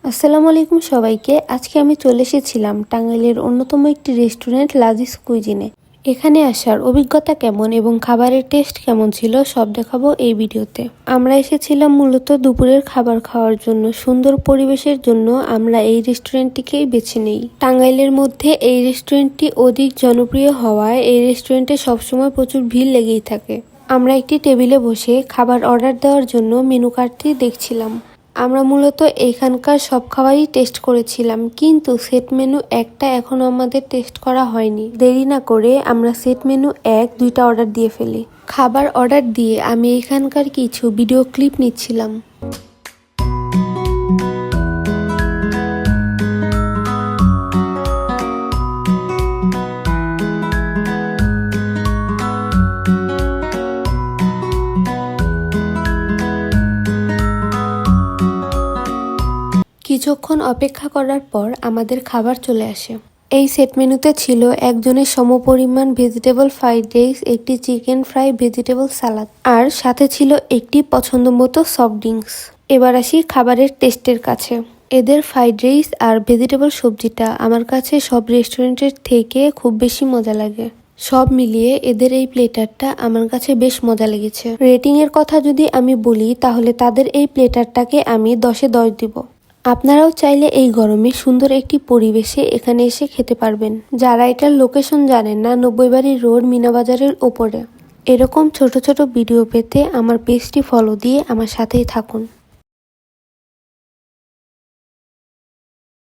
আসসালামু আলাইকুম সবাইকে। আজকে আমি চলে এসেছিলাম টাঙ্গাইলের অন্যতম একটি রেস্টুরেন্ট লাজিজ কুইজিনে। এখানে আসার অভিজ্ঞতা কেমন এবং খাবারের টেস্ট কেমন ছিল সব দেখাবো এই ভিডিওতে। আমরা এসেছিলাম মূলত দুপুরের খাবার খাওয়ার জন্য। সুন্দর পরিবেশের জন্য আমরা এই রেস্টুরেন্টটিকেই বেছে নিই। টাঙ্গাইলের মধ্যে এই রেস্টুরেন্টটি অধিক জনপ্রিয় হওয়ায় এই রেস্টুরেন্টে সবসময় প্রচুর ভিড় লেগেই থাকে। আমরা একটি টেবিলে বসে খাবার অর্ডার দেওয়ার জন্য মেনু কার্ডটি দেখছিলাম। আমরা মূলত এখানকার সব খাবারই টেস্ট করেছিলাম, কিন্তু সেট মেনু একটা এখনো আমাদের টেস্ট করা হয়নি। দেরি না করে আমরা সেট মেনু 1-2টা অর্ডার দিয়ে ফেলি। খাবার অর্ডার দিয়ে আমি এখানকার কিছু ভিডিও ক্লিপ নিচ্ছিলাম। কিছুক্ষণ অপেক্ষা করার পর আমাদের খাবার চলে আসে। এই সেট মেনুতে ছিল একজনের সমপরিমাণ ভেজিটেবল ফ্রাইড রাইস, একটি চিকেন ফ্রাই, ভেজিটেবল সালাদ, আর সাথে ছিল একটি পছন্দ মতো সফট ড্রিঙ্কস। এবার আসি খাবারের টেস্টের কাছে। এদের ফ্রাইড রাইস আর ভেজিটেবল সবজিটা আমার কাছে সব রেস্টুরেন্টের থেকে খুব বেশি মজা লাগে। সব মিলিয়ে এদের এই প্লেটারটা আমার কাছে বেশ মজা লেগেছে। রেটিং এর কথা যদি আমি বলি তাহলে তাদের এই প্লেটারটাকে আমি 10-এ 10 দিব। আপনারাও চাইলে এই গরমে সুন্দর একটি পরিবেশে এখানে এসে খেতে পারবেন। যারা এটার লোকেশন জানেন না, 90 রোড, মিনাবাজারের ওপরে। এরকম ছোট ছোট ভিডিও পেতে আমার পেজটি ফলো দিয়ে আমার সাথেই থাকুন।